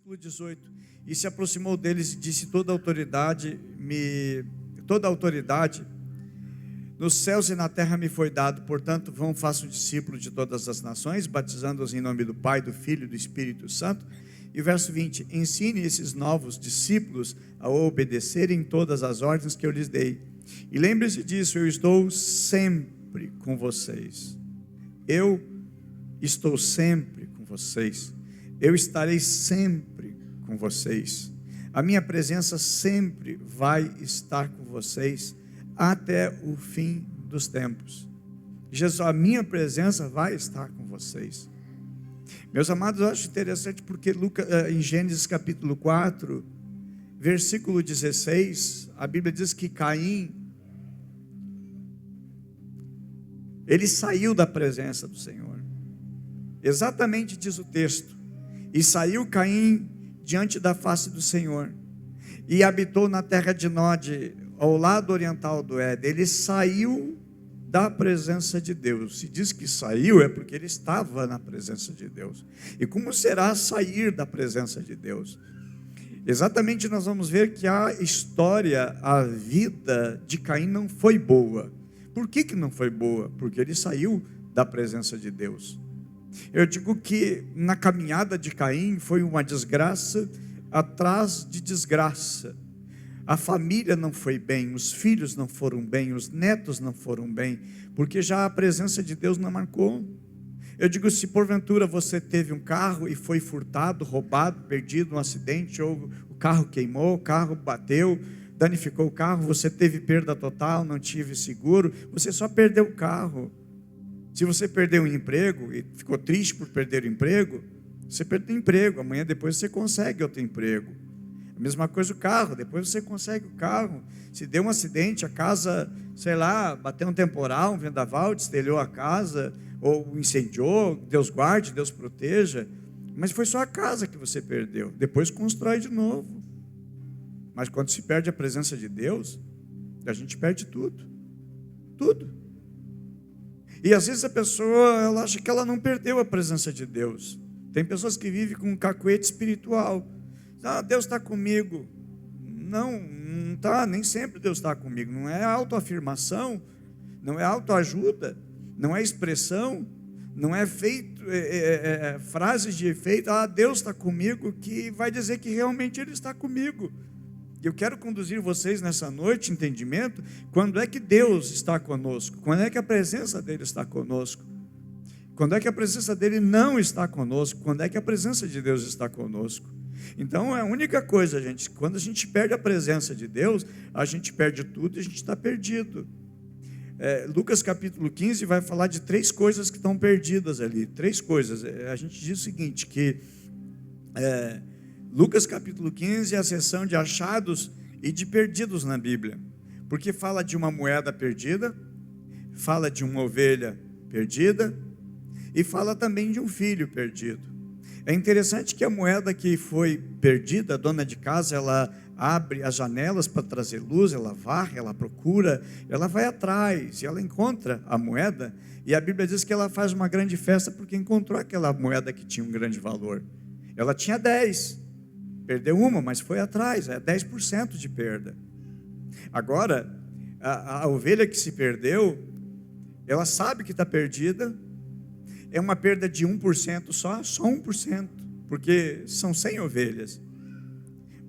versículo 18, e se aproximou deles e disse: toda autoridade nos céus e na terra me foi dado, portanto vão, façam discípulos de todas as nações, batizando-os em nome do Pai, do Filho e do Espírito Santo. E verso 20, ensine esses novos discípulos a obedecerem todas as ordens que eu lhes dei, e lembre-se disso, eu estou sempre com vocês, eu estou sempre com vocês, eu estarei sempre com vocês, a minha presença sempre vai estar com vocês, até o fim dos tempos. Jesus, a minha presença vai estar com vocês. Meus amados, eu acho interessante porque em Gênesis capítulo 4, versículo 16, a Bíblia diz que Caim, ele saiu da presença do Senhor. Exatamente diz o texto. E saiu Caim diante da face do Senhor, e habitou na terra de Nod, ao lado oriental do Éden. Ele saiu da presença de Deus. Se diz que saiu, é porque ele estava na presença de Deus. E como será sair da presença de Deus? Exatamente, nós vamos ver que a história, a vida de Caim não foi boa. Por que não foi boa? Porque ele saiu da presença de Deus. Eu digo que na caminhada de Caim foi uma desgraça atrás de desgraça. A família não foi bem, os filhos não foram bem, os netos não foram bem, porque já a presença de Deus não marcou. Eu digo, se porventura você teve um carro e foi furtado, roubado, perdido, um acidente, ou o carro queimou, o carro bateu, danificou o carro, você teve perda total, não tive seguro, você só perdeu o carro. Se você perdeu um emprego e ficou triste por perder o emprego, você perdeu o emprego, amanhã depois você consegue outro emprego. A mesma coisa o carro, depois você consegue o carro. Se deu um acidente, a casa, sei lá, bateu um temporal, um vendaval, destelhou a casa, ou incendiou, Deus guarde, Deus proteja, mas foi só a casa que você perdeu, depois constrói de novo. Mas quando se perde a presença de Deus, a gente perde tudo, tudo. E às vezes a pessoa, ela acha que ela não perdeu a presença de Deus. Tem pessoas que vivem com um cacuete espiritual. Deus está comigo. Não está, nem sempre Deus está comigo. Não é autoafirmação, não é autoajuda, não é expressão, não é frases de efeito. Deus está comigo, que vai dizer que realmente Ele está comigo. Eu quero conduzir vocês nessa noite, entendimento, quando é que Deus está conosco, quando é que a presença dEle está conosco, quando é que a presença dEle não está conosco, quando é que a presença de Deus está conosco. Então é a única coisa, gente, quando a gente perde a presença de Deus, a gente perde tudo e a gente está perdido. Lucas capítulo 15 vai falar de 3 coisas que estão perdidas ali, 3 coisas. A gente diz o seguinte, que Lucas capítulo 15 é a seção de achados e de perdidos na Bíblia, porque fala de uma moeda perdida, fala de uma ovelha perdida e fala também de um filho perdido. É interessante que a moeda que foi perdida, a dona de casa, ela abre as janelas para trazer luz, ela varre, ela procura, ela vai atrás e ela encontra a moeda, e a Bíblia diz que ela faz uma grande festa porque encontrou aquela moeda que tinha um grande valor. Ela tinha 10, perdeu uma, mas foi atrás, 10% de perda. Agora, a ovelha que se perdeu, ela sabe que está perdida, é uma perda de 1% só 1%, porque são 100 ovelhas.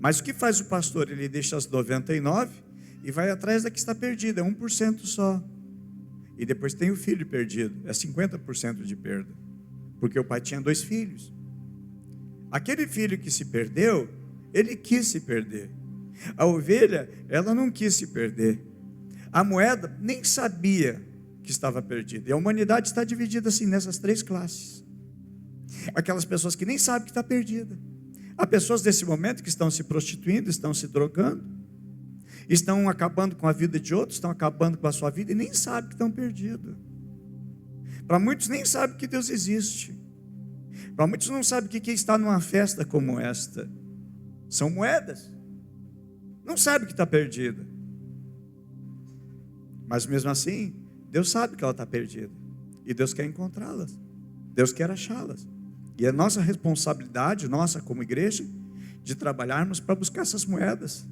Mas o que faz o pastor? Ele deixa as 99 e vai atrás da que está perdida, é 1% só. E depois tem o filho perdido, é 50% de perda, porque o pai tinha 2 filhos. Aquele filho que se perdeu, ele quis se perder. A ovelha, ela não quis se perder. A moeda nem sabia que estava perdida. E a humanidade está dividida assim, nessas 3 classes. Aquelas pessoas que nem sabem que está perdida. Há pessoas nesse momento que estão se prostituindo, estão se drogando, estão acabando com a vida de outros, estão acabando com a sua vida e nem sabem que estão perdidos. Para muitos nem sabem que Deus existe. Para muitos não sabem que quem está numa festa como esta são moedas. Não sabe que está perdida. Mas mesmo assim, Deus sabe que ela está perdida. E Deus quer encontrá-las. Deus quer achá-las. E a nossa responsabilidade, nossa como igreja, de trabalharmos para buscar essas moedas.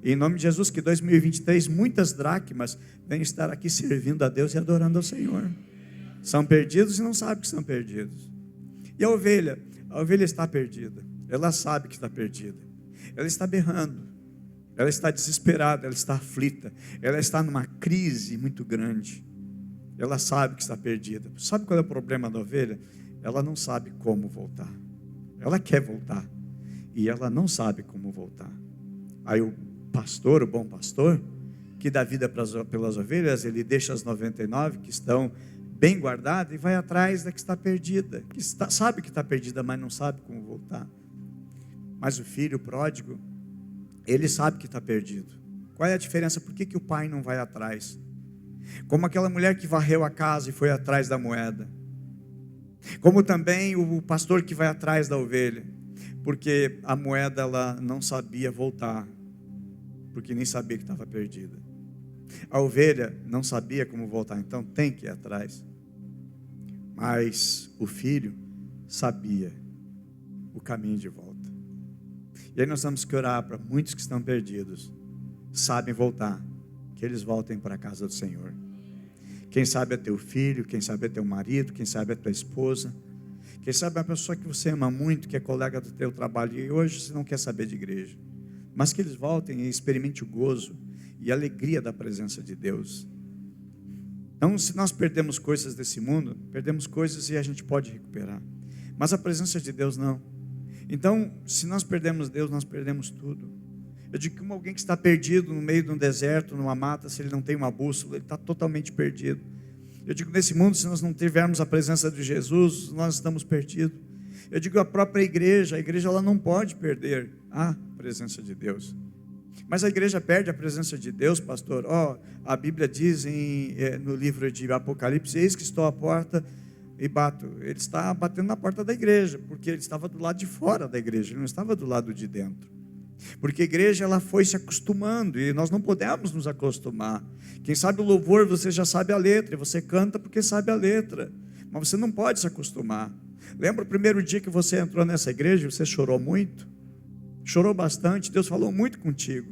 E em nome de Jesus, que 2023, muitas dracmas venham estar aqui servindo a Deus e adorando ao Senhor. São perdidos e não sabem que são perdidos. E a ovelha está perdida. Ela sabe que está perdida. Ela está berrando. Ela está desesperada, ela está aflita. Ela está numa crise muito grande. Ela sabe que está perdida. Sabe qual é o problema da ovelha? Ela não sabe como voltar. Ela quer voltar. E ela não sabe como voltar. Aí o pastor, o bom pastor, que dá vida pelas ovelhas, ele deixa as 99 que estão bem guardadas e vai atrás da que está perdida, sabe que está perdida, mas não sabe como voltar. Mas o filho pródigo, ele sabe que está perdido. Qual é a diferença? Por que o pai não vai atrás? Como aquela mulher que varreu a casa e foi atrás da moeda. Como também o pastor que vai atrás da ovelha. Porque a moeda ela não sabia voltar. Porque nem sabia que estava perdida. A ovelha não sabia como voltar, então tem que ir atrás. Mas o filho sabia o caminho de volta. E aí nós temos que orar para muitos que estão perdidos, sabem voltar, que eles voltem para a casa do Senhor. Quem sabe é teu filho, quem sabe é teu marido, quem sabe é tua esposa, quem sabe é a pessoa que você ama muito, que é colega do teu trabalho, e hoje você não quer saber de igreja, mas que eles voltem e experimentem o gozo e a alegria da presença de Deus. Então, se nós perdemos coisas desse mundo, perdemos coisas e a gente pode recuperar, mas a presença de Deus não. Então, se nós perdemos Deus, nós perdemos tudo. Eu digo que como alguém que está perdido no meio de um deserto, numa mata, se ele não tem uma bússola, ele está totalmente perdido. Eu digo, nesse mundo, se nós não tivermos a presença de Jesus, nós estamos perdidos. Eu digo, a própria igreja, ela não pode perder a presença de Deus. Mas a igreja perde a presença de Deus, pastor. A Bíblia diz no livro de Apocalipse, eis que estou à porta e bato. Ele está batendo na porta da igreja, porque ele estava do lado de fora da igreja, ele não estava do lado de dentro. Porque a igreja ela foi se acostumando, e nós não podemos nos acostumar. Quem sabe o louvor, você já sabe a letra, e você canta porque sabe a letra, mas você não pode se acostumar. Lembra o primeiro dia que você entrou nessa igreja, você chorou muito? Chorou bastante, Deus falou muito contigo.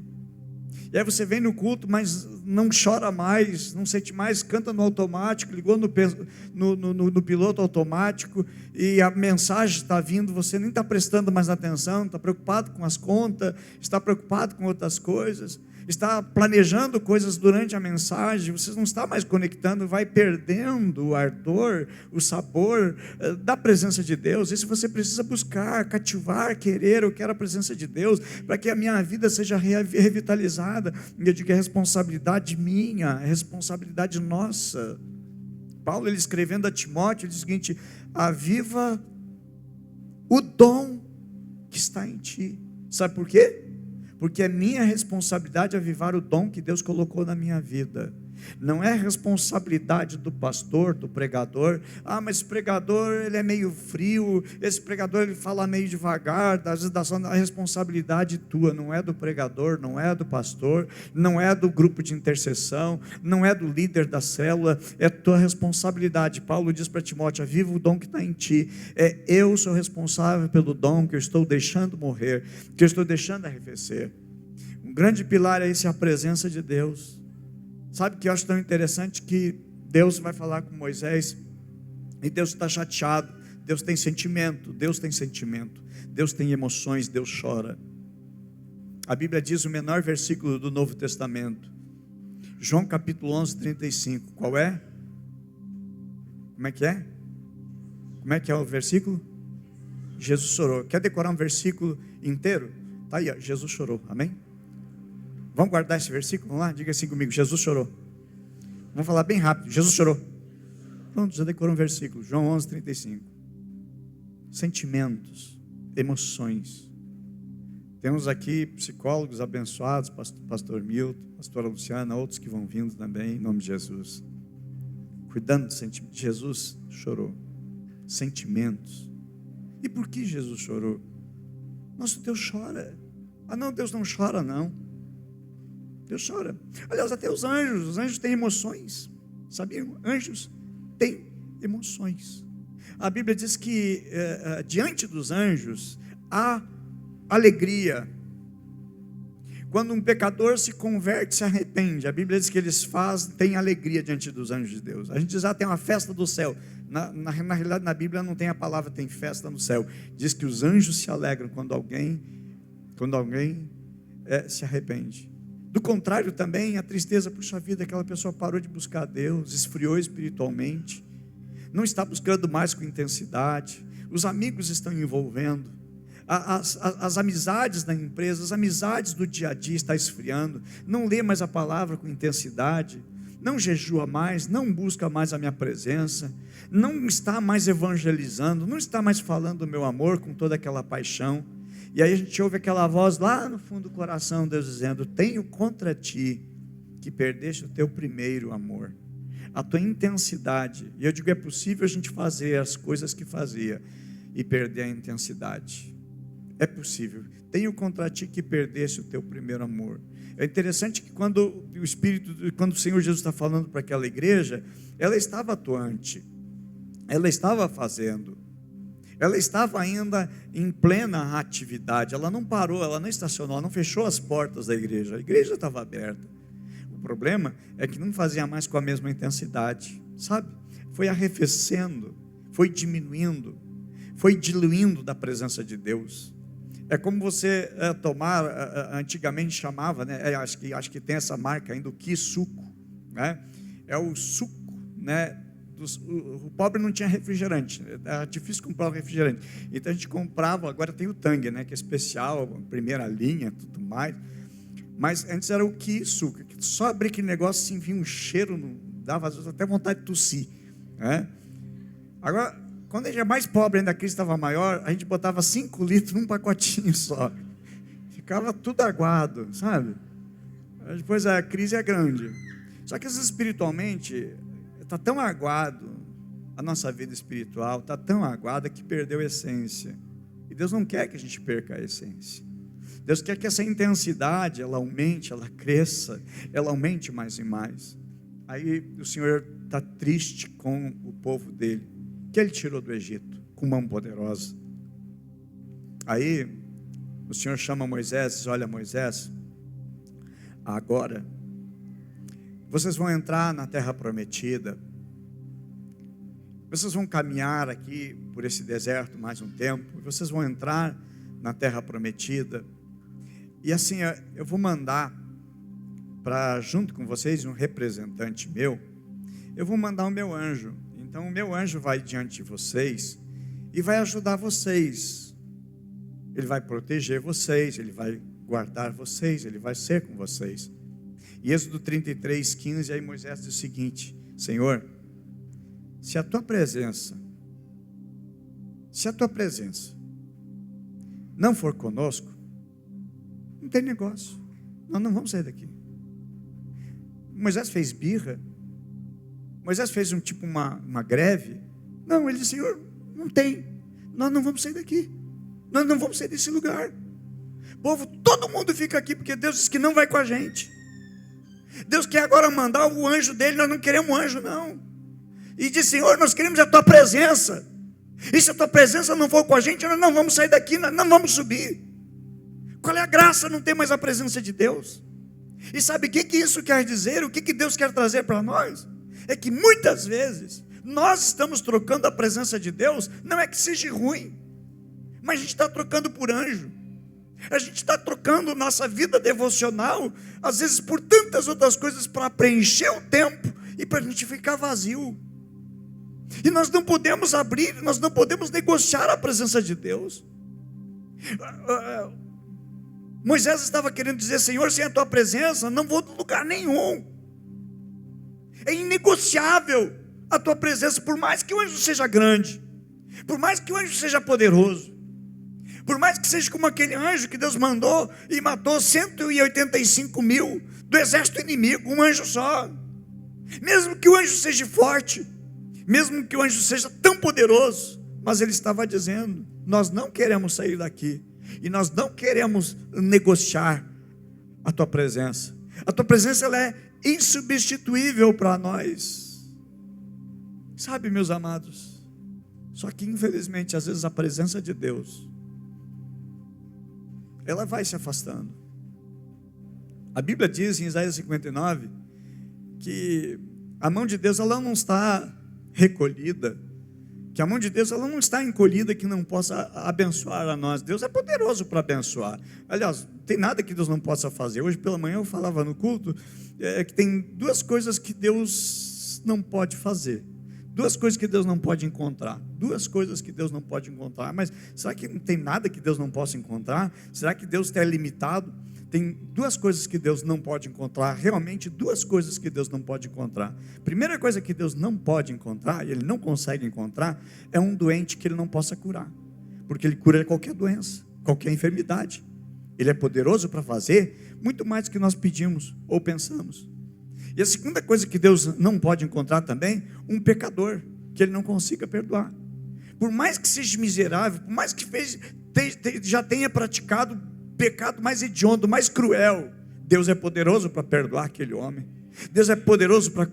E aí você vem no culto, mas não chora mais, não sente mais, canta no automático, ligou no piloto automático, e a mensagem está vindo, você nem está prestando mais atenção, está preocupado com as contas, está preocupado com outras coisas, está planejando coisas durante a mensagem, você não está mais conectando, vai perdendo o ardor, o sabor da presença de Deus. Isso você precisa buscar, cativar, querer. Eu quero a presença de Deus, para que a minha vida seja revitalizada. E eu digo, é responsabilidade minha, é responsabilidade nossa. Paulo, ele escrevendo a Timóteo, ele diz o seguinte: aviva o dom que está em ti. Sabe por quê? Porque é minha responsabilidade avivar o dom que Deus colocou na minha vida. Não é responsabilidade do pastor, do pregador. Mas esse pregador ele é meio frio, esse pregador ele fala meio devagar. Às vezes a responsabilidade tua não é do pregador, não é do pastor, não é do grupo de intercessão, não é do líder da célula, é tua responsabilidade. Paulo diz para Timóteo: aviva o dom que está em ti. Eu sou responsável pelo dom que eu estou deixando morrer, que eu estou deixando arrefecer. Um grande pilar é esse, a presença de Deus. Sabe o que eu acho tão interessante? Que Deus vai falar com Moisés, e Deus está chateado. Deus tem sentimento, Deus tem emoções, Deus chora. A Bíblia diz o menor versículo do Novo Testamento, João capítulo 11, 35, qual é? Como é que é? Como é que é o versículo? Jesus chorou. Quer decorar um versículo inteiro? Está aí, Jesus chorou, amém? Vamos guardar esse versículo? Vamos lá, diga assim comigo: Jesus chorou. Vamos falar bem rápido: Jesus chorou. Pronto, já decorou um versículo, João 11, 35. Sentimentos, emoções. Temos aqui psicólogos abençoados, pastor Milton, pastora Luciana, outros que vão vindo também, em nome de Jesus. Cuidando do sentimento. Jesus chorou. Sentimentos. E por que Jesus chorou? Nosso Deus chora. Não, Deus não chora não. Deus chora. Aliás, até os anjos têm emoções. Sabiam? Anjos têm emoções. A Bíblia diz que diante dos anjos há alegria. Quando um pecador se converte, se arrepende, a Bíblia diz que eles têm alegria diante dos anjos de Deus. A gente diz, tem uma festa do céu. Na realidade, na Bíblia não tem a palavra tem festa no céu. Diz que os anjos se alegram quando alguém se arrepende. Do contrário também, a tristeza, puxa vida, aquela pessoa parou de buscar Deus, esfriou espiritualmente, não está buscando mais com intensidade, os amigos estão envolvendo, as amizades da empresa, as amizades do dia a dia estão esfriando, não lê mais a palavra com intensidade, não jejua mais, não busca mais a minha presença, não está mais evangelizando, não está mais falando do meu amor com toda aquela paixão. E aí a gente ouve aquela voz lá no fundo do coração, Deus dizendo: tenho contra ti que perdeste o teu primeiro amor, a tua intensidade. E eu digo, é possível a gente fazer as coisas que fazia e perder a intensidade. É possível. Tenho contra ti que perdeste o teu primeiro amor. É interessante que quando o Senhor Jesus está falando para aquela igreja, ela estava atuante, ela estava fazendo, ela estava ainda em plena atividade, ela não parou, ela não estacionou, ela não fechou as portas da igreja, a igreja estava aberta. O problema é que não fazia mais com a mesma intensidade, sabe? Foi arrefecendo, foi diminuindo, foi diluindo da presença de Deus. É como você tomar, antigamente chamava, né? Acho que tem essa marca ainda, o Ki-Suco, né? É o suco, né? O pobre não tinha refrigerante, era difícil comprar um refrigerante, então a gente comprava. Agora tem o Tang, né, que é especial, primeira linha, tudo mais, mas antes era o Ki-Suco, que só abrir aquele negócio assim, vinha um cheiro, dava às vezes até vontade de tossir, né? Agora, quando a gente é mais pobre, ainda a crise estava maior, a gente botava 5 litros num pacotinho só, ficava tudo aguado, sabe? Depois a crise é grande, só que espiritualmente está tão aguado, a nossa vida espiritual está tão aguada que perdeu a essência. E Deus não quer que a gente perca a essência. Deus quer que essa intensidade, ela aumente, ela cresça, ela aumente mais e mais. Aí o Senhor está triste com o povo dele, que ele tirou do Egito, com mão poderosa. Aí o Senhor chama Moisés e diz: olha, Moisés, agora vocês vão entrar na terra prometida, vocês vão caminhar aqui por esse deserto mais um tempo, vocês vão entrar na terra prometida, e assim, eu vou mandar junto com vocês, um representante meu, eu vou mandar o meu anjo. Então o meu anjo vai diante de vocês e vai ajudar vocês, ele vai proteger vocês, ele vai guardar vocês, ele vai ser com vocês. E Êxodo 33:15, aí Moisés diz o seguinte: Senhor, se a tua presença não for conosco, não tem negócio, nós não vamos sair daqui. Moisés fez birra, Moisés fez uma greve. Não, ele disse: Senhor, não tem, nós não vamos sair daqui, nós não vamos sair desse lugar. Povo, todo mundo fica aqui porque Deus disse que não vai com a gente. Deus quer agora mandar o anjo dele, nós não queremos um anjo não. E diz: Senhor, nós queremos a tua presença, e se a tua presença não for com a gente, nós não vamos sair daqui, nós não vamos subir. Qual é a graça? Não ter mais a presença de Deus. E sabe o que isso quer dizer? O que Deus quer trazer para nós? É que muitas vezes nós estamos trocando a presença de Deus, não é que seja ruim, mas a gente está trocando por anjo. A gente está trocando nossa vida devocional, às vezes por tantas outras coisas, para preencher o tempo e para a gente ficar vazio. E nós não podemos abrir, nós não podemos negociar a presença de Deus. Moisés estava querendo dizer: Senhor, sem a tua presença não vou a lugar nenhum. É inegociável a tua presença, por mais que o anjo seja grande, por mais que o anjo seja poderoso, por mais que seja como aquele anjo que Deus mandou e matou 185 mil do exército inimigo, um anjo só. Mesmo que o anjo seja forte, mesmo que o anjo seja tão poderoso, mas ele estava dizendo: nós não queremos sair daqui, e nós não queremos negociar a tua presença. A tua presença, ela é insubstituível para nós, sabe, meus amados? Só que infelizmente, às vezes a presença de Deus ela vai se afastando. A Bíblia diz em Isaías 59 que a mão de Deus ela não está recolhida, que a mão de Deus ela não está encolhida que não possa abençoar a nós. Deus é poderoso para abençoar. Aliás, não tem nada que Deus não possa fazer. Hoje pela manhã eu falava no culto que tem duas coisas que Deus não pode fazer. Duas coisas que Deus não pode encontrar. Duas coisas que Deus não pode encontrar. Mas será que não tem nada que Deus não possa encontrar? Será que Deus está limitado? Tem duas coisas que Deus não pode encontrar. Realmente duas coisas que Deus não pode encontrar. Primeira coisa que Deus não pode encontrar, e Ele não consegue encontrar, é um doente que Ele não possa curar. Porque Ele cura qualquer doença, qualquer enfermidade. Ele é poderoso para fazer muito mais do que nós pedimos ou pensamos. E a segunda coisa que Deus não pode encontrar também, um pecador que Ele não consiga perdoar. Por mais que seja miserável, por mais que já tenha praticado pecado mais hediondo, mais cruel, Deus é poderoso para perdoar aquele homem. Deus é poderoso para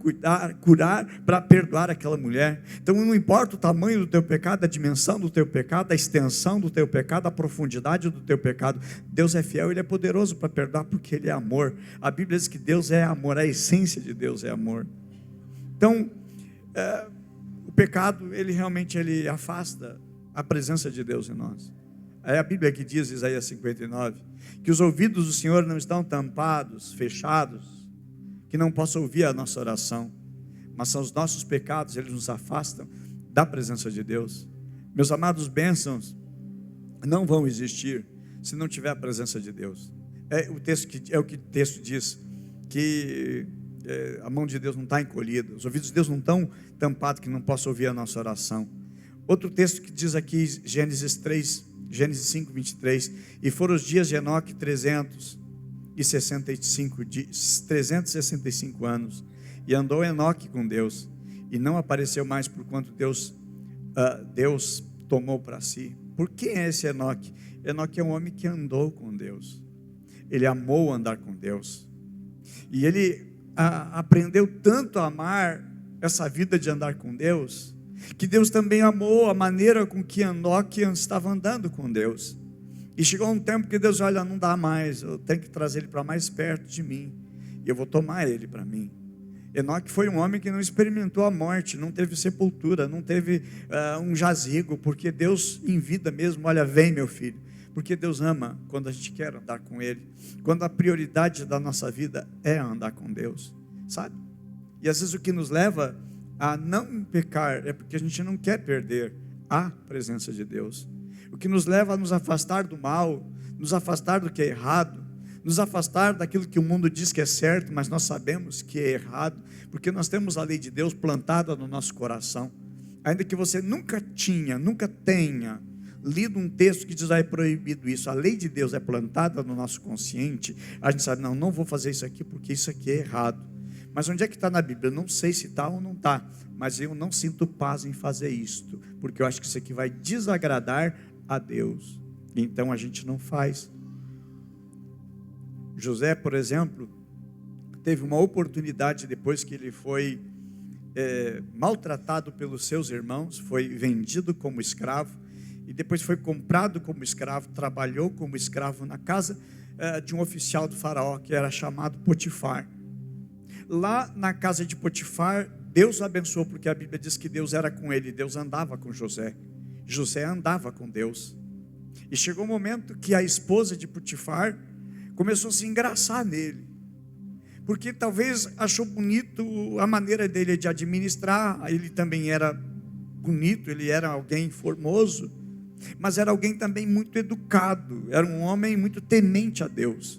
curar, para perdoar aquela mulher. Então não importa o tamanho do teu pecado, a dimensão do teu pecado, a extensão do teu pecado, a profundidade do teu pecado, Deus é fiel, Ele é poderoso para perdoar, porque Ele é amor. A Bíblia diz que Deus é amor, a essência de Deus é amor. Então o pecado, ele realmente afasta a presença de Deus em nós. É a Bíblia que diz, Isaías 59, que os ouvidos do Senhor não estão tampados, fechados, que não possa ouvir a nossa oração, mas são os nossos pecados, eles nos afastam da presença de Deus. Meus amados, bênçãos não vão existir se não tiver a presença de Deus. É o que o texto diz, que a mão de Deus não está encolhida, os ouvidos de Deus não estão tampados, que não possa ouvir a nossa oração. Outro texto que diz aqui, Gênesis 5, 23, e foram os dias de Enoque 365 anos, e andou Enoque com Deus, e não apareceu mais, porquanto Deus tomou para si. Por quem é esse Enoque? Enoque é um homem que andou com Deus, ele amou andar com Deus, e ele aprendeu tanto a amar essa vida de andar com Deus, que Deus também amou a maneira com que Enoque estava andando com Deus. E chegou um tempo que Deus, olha, não dá mais, eu tenho que trazer ele para mais perto de mim, e eu vou tomar ele para mim. Enoque foi um homem que não experimentou a morte, não teve sepultura, não teve um jazigo, porque Deus em vida mesmo, olha, vem meu filho, porque Deus ama quando a gente quer andar com Ele, quando a prioridade da nossa vida é andar com Deus, sabe? E às vezes o que nos leva a não pecar é porque a gente não quer perder a presença de Deus. O que nos leva a nos afastar do mal, nos afastar do que é errado, nos afastar daquilo que o mundo diz que é certo, mas nós sabemos que é errado, porque nós temos a lei de Deus plantada no nosso coração. Ainda que você nunca tenha lido um texto que diz, é proibido isso, a lei de Deus é plantada no nosso consciente, a gente sabe, não vou fazer isso aqui porque isso aqui é errado. Mas onde é que está na Bíblia? Eu não sei se está ou não está, mas eu não sinto paz em fazer isto, porque eu acho que isso aqui vai desagradar a Deus, então a gente não faz. José, por exemplo, teve uma oportunidade depois que ele foi maltratado pelos seus irmãos, foi vendido como escravo, e depois foi comprado como escravo, trabalhou como escravo na casa de um oficial do faraó, que era chamado Potifar. Lá na casa de Potifar, Deus o abençoou, porque a Bíblia diz que Deus era com ele, Deus andava com José, José andava com Deus, e chegou um momento que a esposa de Potifar começou a se engraçar nele, porque talvez achou bonito a maneira dele de administrar, ele também era bonito, ele era alguém formoso, mas era alguém também muito educado, era um homem muito temente a Deus,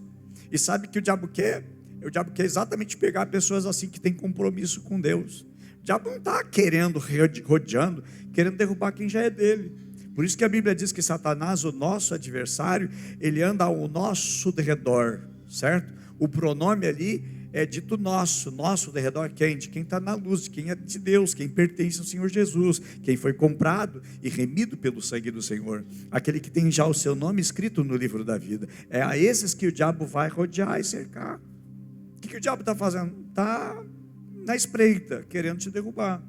e sabe que o diabo quer? O diabo quer exatamente pegar pessoas assim que têm compromisso com Deus. O diabo não está querendo, rodeando, querendo derrubar quem já é dele. Por isso que a Bíblia diz que Satanás, o nosso adversário, ele anda ao nosso derredor, certo? O pronome ali é dito nosso derredor quem? De quem está na luz, de quem é de Deus, quem pertence ao Senhor Jesus, quem foi comprado e remido pelo sangue do Senhor, aquele que tem já o seu nome escrito no livro da vida. É a esses que o diabo vai rodear e cercar. O que o diabo está fazendo? Está na espreita, querendo te derrubar.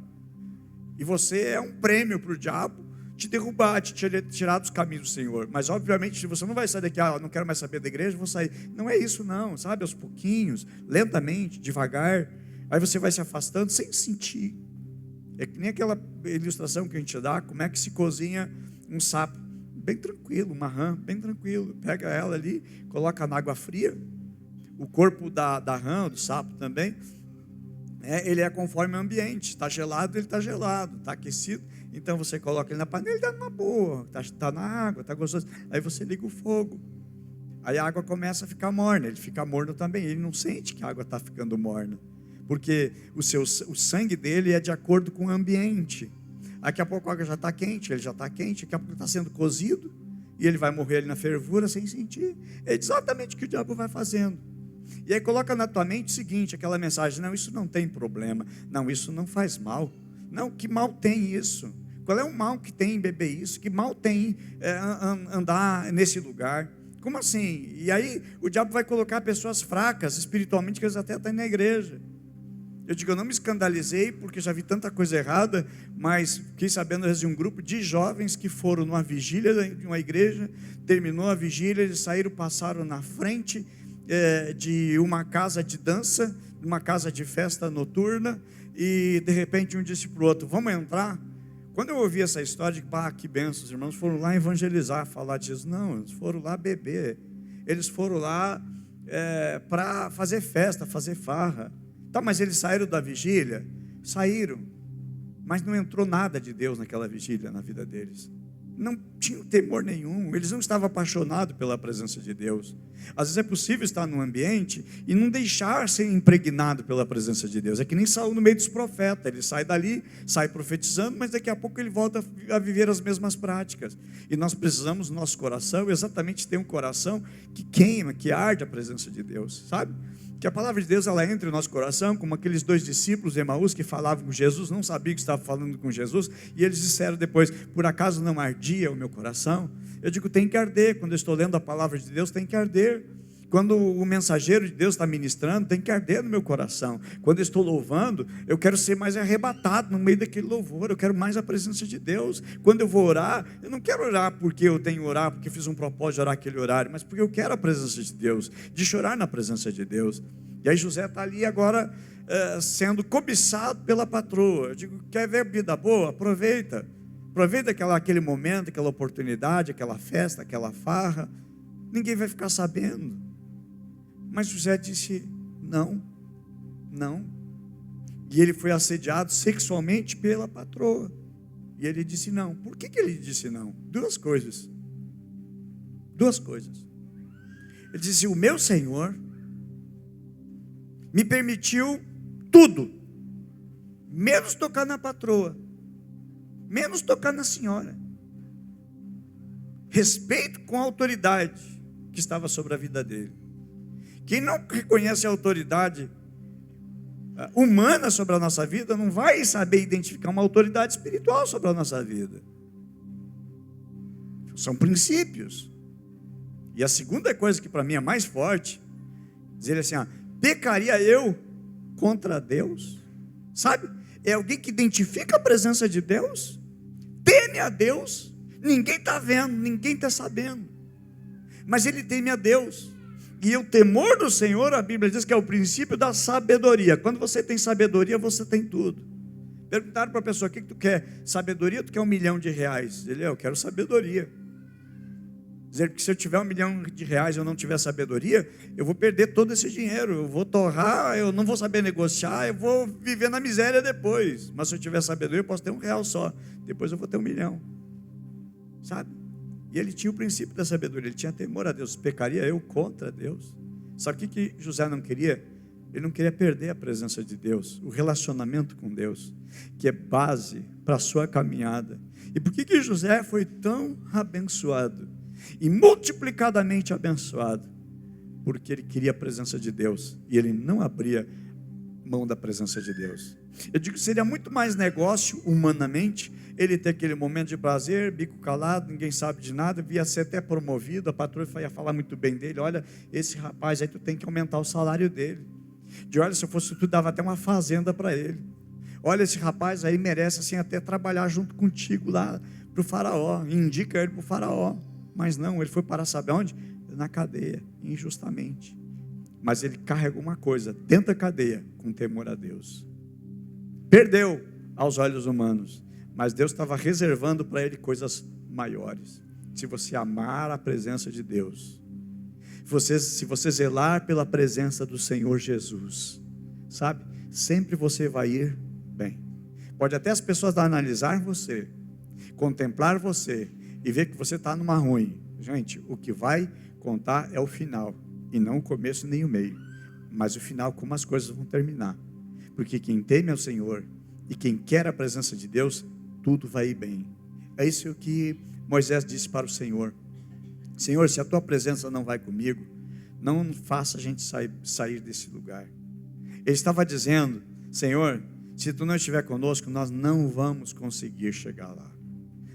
E você é um prêmio para o diabo te derrubar, te tirar dos caminhos do Senhor. Mas, obviamente, você não vai sair daqui, não quero mais saber da igreja, vou sair. Não é isso não, sabe? Aos pouquinhos, lentamente, devagar. Aí você vai se afastando sem sentir. É que nem aquela ilustração que a gente dá, como é que se cozinha um sapo. Bem tranquilo, uma rã, bem tranquilo. Pega ela ali, coloca na água fria. O corpo da rã, do sapo também, ele é conforme o ambiente. Está gelado, ele está gelado. Está aquecido, então você coloca ele na panela, ele está numa boa. Está na água, está gostoso. Aí você liga o fogo. Aí a água começa a ficar morna. Ele fica morno também. Ele não sente que a água está ficando morna. Porque o sangue dele é de acordo com o ambiente. Daqui a pouco a água já está quente, ele já está quente. Daqui a pouco está sendo cozido. E ele vai morrer ali na fervura sem sentir. É exatamente o que o diabo vai fazendo. E aí coloca na tua mente o seguinte, aquela mensagem: não, isso não tem problema, não, isso não faz mal, não, que mal tem isso? Qual é o mal que tem em beber isso? Que mal tem andar nesse lugar? Como assim? E aí o diabo vai colocar pessoas fracas espiritualmente, que eles até estão na igreja. Eu digo, eu não me escandalizei, porque já vi tanta coisa errada, mas fiquei sabendo de um grupo de jovens que foram numa vigília de uma igreja, terminou a vigília, eles saíram, passaram na frente de uma casa de dança, uma casa de festa noturna, e de repente um disse para o outro: vamos entrar? Quando eu ouvi essa história, que bênção, os irmãos foram lá evangelizar, falar de Jesus. Não, eles foram lá beber, eles foram lá para fazer festa, fazer farra. Tá, mas eles saíram da vigília? Saíram, mas não entrou nada de Deus naquela vigília, na vida deles. Não tinham temor nenhum, eles não estavam apaixonados pela presença de Deus. Às vezes é possível estar num ambiente e não deixar ser impregnado pela presença de Deus. É que nem Saul no meio dos profetas, ele sai dali, sai profetizando, mas daqui a pouco ele volta a viver as mesmas práticas. E nós precisamos, no nosso coração, exatamente ter um coração que queima, que arde a presença de Deus, sabe? Que a palavra de Deus, ela entre no nosso coração, como aqueles 2 discípulos de Emaús que falavam com Jesus, não sabiam que estavam falando com Jesus, e eles disseram depois: por acaso não ardia o meu coração? Eu digo, tem que arder. Quando eu estou lendo a palavra de Deus, tem que arder. Quando o mensageiro de Deus está ministrando, tem que arder no meu coração. Quando eu estou louvando, eu quero ser mais arrebatado no meio daquele louvor, eu quero mais a presença de Deus. Quando eu vou orar, eu não quero orar porque eu tenho que orar, porque fiz um propósito de orar aquele horário, mas porque eu quero a presença de Deus, de chorar na presença de Deus. E aí José está ali agora sendo cobiçado pela patroa. Eu digo, quer ver vida boa? Aproveita aquele momento, aquela oportunidade, aquela festa, aquela farra. Ninguém vai ficar sabendo. Mas José disse não. E ele foi assediado sexualmente pela patroa. E ele disse não. Por que ele disse não? Duas coisas. Ele disse: o meu Senhor me permitiu tudo, menos tocar na patroa, menos tocar na senhora. Respeito com a autoridade que estava sobre a vida dele. Quem não reconhece a autoridade humana sobre a nossa vida, não vai saber identificar uma autoridade espiritual sobre a nossa vida. São princípios. E a segunda coisa que para mim é mais forte, dizer assim: pecaria eu contra Deus? Sabe? É alguém que identifica a presença de Deus, teme a Deus, ninguém está vendo, ninguém está sabendo, mas ele teme a Deus. E o temor do Senhor, a Bíblia diz que é o princípio da sabedoria. Quando você tem sabedoria, você tem tudo. Perguntaram para a pessoa: o que tu quer? Sabedoria? Tu quer R$1 milhão? Ele: eu quero sabedoria. Dizer que se eu tiver R$1 milhão e eu não tiver sabedoria, eu vou perder todo esse dinheiro, eu vou torrar, eu não vou saber negociar, eu vou viver na miséria depois. Mas se eu tiver sabedoria, eu posso ter R$1 só, depois eu vou ter R$1 milhão. Sabe? E ele tinha o princípio da sabedoria, ele tinha temor a Deus. Pecaria eu contra Deus? Sabe o que José não queria? Ele não queria perder a presença de Deus, o relacionamento com Deus, que é base para a sua caminhada. E por que José foi tão abençoado e multiplicadamente abençoado? Porque ele queria a presença de Deus e ele não abria mão da presença de Deus. Eu digo que seria muito mais negócio, humanamente, ele ter aquele momento de prazer, bico calado, ninguém sabe de nada, via ser até promovido, a patroa ia falar muito bem dele: olha, esse rapaz aí, tu tem que aumentar o salário dele. Olha, se eu fosse tu, dava até uma fazenda para ele. Olha, esse rapaz aí merece assim até trabalhar junto contigo lá, para o faraó, indica ele para o faraó. Mas não, ele foi parar, sabe onde? Na cadeia, injustamente. Mas ele carregou uma coisa dentro da cadeia, com temor a Deus. Perdeu aos olhos humanos, mas Deus estava reservando para ele coisas maiores. Se você amar a presença de Deus, se você zelar pela presença do Senhor Jesus, sabe, sempre você vai ir bem. Pode até as pessoas analisar você, contemplar você e ver que você está numa ruim. Gente, o que vai contar é o final, e não o começo nem o meio, mas o final, como as coisas vão terminar. Porque quem teme ao Senhor e quem quer a presença de Deus, tudo vai ir bem. É isso que Moisés disse para o Senhor: Senhor, se a tua presença não vai comigo, não faça a gente sair desse lugar. Ele estava dizendo: Senhor, se tu não estiver conosco, nós não vamos conseguir chegar lá.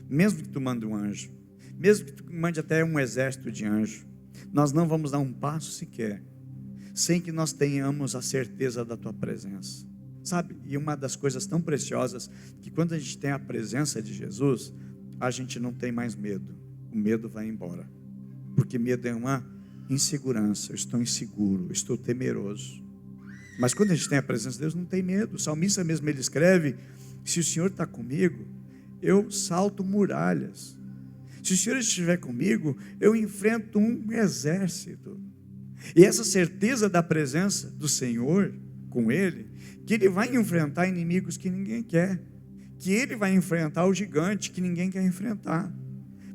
Mesmo que tu mande um anjo, mesmo que tu mande até um exército de anjos, nós não vamos dar um passo sequer, sem que nós tenhamos a certeza da tua presença. Sabe, e uma das coisas tão preciosas, que quando a gente tem a presença de Jesus, a gente não tem mais medo. O medo vai embora. Porque medo é uma insegurança. Eu estou inseguro, eu estou temeroso. Mas quando a gente tem a presença de Deus, não tem medo. O salmista mesmo, ele escreve: se o Senhor está comigo, eu salto muralhas. Se o Senhor estiver comigo, eu enfrento um exército. E essa certeza da presença do Senhor com ele, que ele vai enfrentar inimigos que ninguém quer, que ele vai enfrentar o gigante que ninguém quer enfrentar,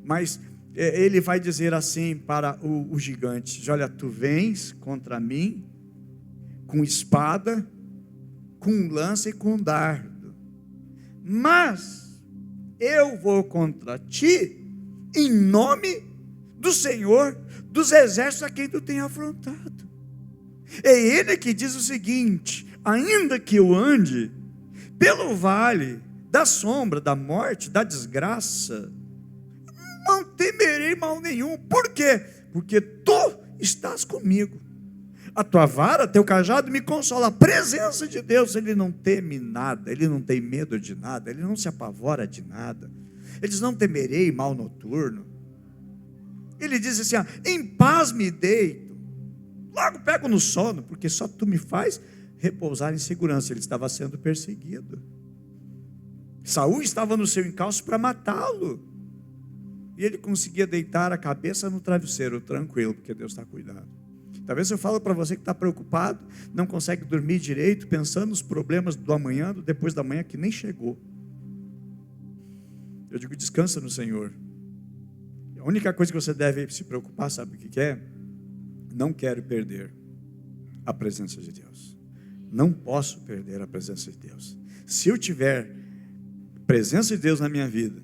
mas ele vai dizer assim para o gigante: olha, tu vens contra mim com espada, com lança e com dardo, mas eu vou contra ti em nome do Senhor dos exércitos a quem tu tem afrontado. É ele que diz o seguinte: ainda que eu ande pelo vale da sombra, da morte, da desgraça, não temerei mal nenhum. Por quê? Porque tu estás comigo. A tua vara, teu cajado me consola. A presença de Deus, ele não teme nada, ele não tem medo de nada, ele não se apavora de nada. Ele diz: não temerei mal noturno. Ele diz assim: em paz me deito, logo pego no sono, porque só tu me faz repousar em segurança. Ele estava sendo perseguido. Saul estava no seu encalço para matá-lo, e ele conseguia deitar a cabeça no travesseiro, tranquilo, porque Deus está cuidando. Talvez eu falo para você que está preocupado, não consegue dormir direito, pensando nos problemas do amanhã, do depois da manhã, que nem chegou. Eu digo: descansa no Senhor. A única coisa que você deve se preocupar, sabe o que é? Não quero perder a presença de Deus. Não posso perder a presença de Deus. Se eu tiver presença de Deus na minha vida,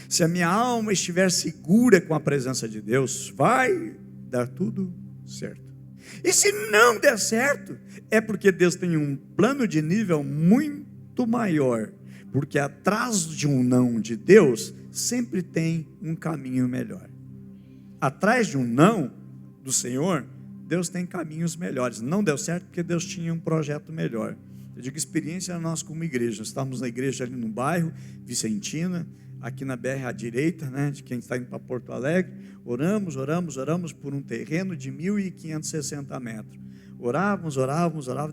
se a minha alma estiver segura com a presença de Deus, vai dar tudo certo. E se não der certo, é porque Deus tem um plano de nível muito maior. Porque atrás de um não de Deus, sempre tem um caminho melhor. Atrás de um não do Senhor, Deus tem caminhos melhores. Não deu certo porque Deus tinha um projeto melhor. Eu digo experiência nós como igreja. Estávamos na igreja ali no bairro Vicentina, aqui na BR à direita, né, de quem está indo para Porto Alegre. Oramos por um terreno de 1.560 metros. Orávamos,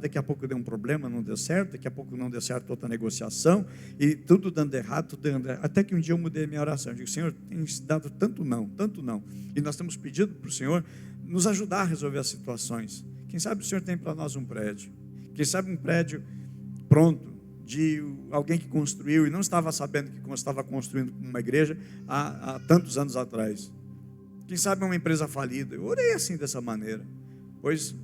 daqui a pouco deu um problema, não deu certo, daqui a pouco não deu certo outra negociação, e tudo dando errado, até que um dia eu mudei a minha oração. Eu digo: Senhor, tem dado tanto não, e nós temos pedido para o Senhor nos ajudar a resolver as situações. Quem sabe o Senhor tem para nós um prédio, quem sabe um prédio pronto, de alguém que construiu, e não estava sabendo que estava construindo uma igreja há tantos anos atrás. Quem sabe uma empresa falida. Eu orei assim, dessa maneira, pois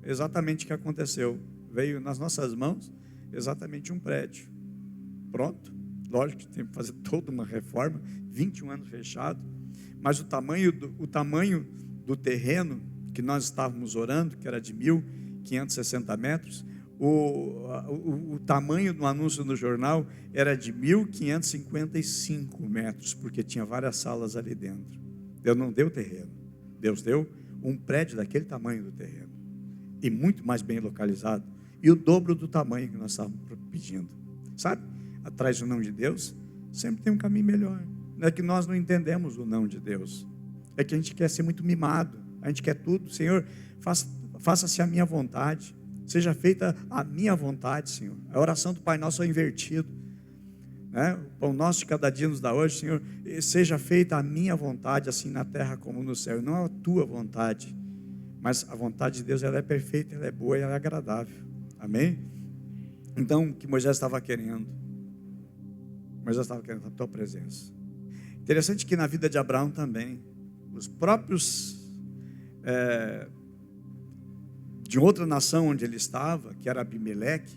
exatamente o que aconteceu, veio nas nossas mãos exatamente um prédio pronto. Lógico que tem que fazer toda uma reforma, 21 anos fechado, mas o tamanho do terreno que nós estávamos orando, que era de 1.560 metros, o tamanho do anúncio no jornal era de 1.555 metros, porque tinha várias salas ali dentro. Deus não deu terreno, Deus deu um prédio daquele tamanho do terreno, e muito mais bem localizado, e o dobro do tamanho que nós estávamos pedindo. Sabe, atrás do não de Deus, sempre tem um caminho melhor. Não é que nós não entendemos o não de Deus, é que a gente quer ser muito mimado, a gente quer tudo. Senhor, faça-se a minha vontade, seja feita a minha vontade, Senhor. A oração do Pai Nosso é invertido, né? O pão nosso de cada dia nos dá hoje, Senhor, seja feita a minha vontade, assim na terra como no céu. Não a tua vontade, mas a vontade de Deus, ela é perfeita, ela é boa e ela é agradável. Amém? Então, o que Moisés estava querendo? Moisés estava querendo a tua presença. Interessante que na vida de Abraão também, os próprios de outra nação onde ele estava, que era Abimeleque,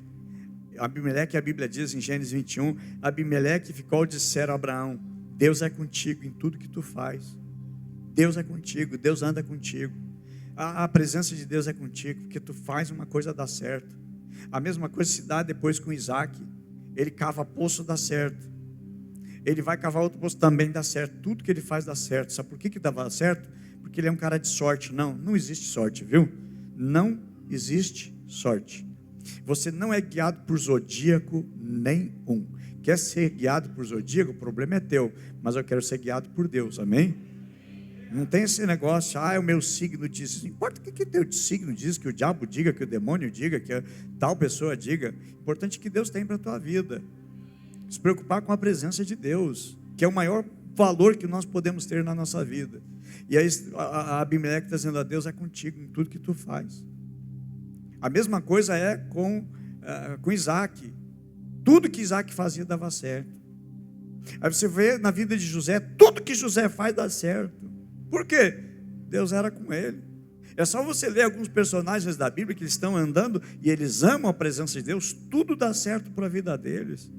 a Bíblia diz em Gênesis 21, Abimeleque ficou disser a Abraão: Deus é contigo em tudo que tu faz. Deus é contigo, Deus anda contigo. A presença de Deus é contigo, porque tu faz uma coisa dar certo. A mesma coisa se dá depois com Isaac. Ele cava poço, dá certo. Ele vai cavar outro poço, também dá certo. Tudo que ele faz dá certo. Sabe por que dava certo? Porque ele é um cara de sorte. Não existe sorte, viu? Não existe sorte. Você não é guiado por zodíaco nenhum. Quer ser guiado por zodíaco? O problema é teu. Mas eu quero ser guiado por Deus, amém? Não tem esse negócio, o meu signo diz. Não importa o que o teu signo diz, que o diabo diga, que o demônio diga, que a tal pessoa diga. O importante é que Deus tem para a tua vida. Se preocupar com a presença de Deus, que é o maior valor que nós podemos ter na nossa vida. E aí a Abimeleque está dizendo: a Deus é contigo em tudo que tu faz. A mesma coisa é com Isaac. Tudo que Isaac fazia dava certo. Aí você vê na vida de José, tudo que José faz dá certo. Por quê? Deus era com ele. É só você ler alguns personagens da Bíblia que eles estão andando e eles amam a presença de Deus, tudo dá certo para a vida deles.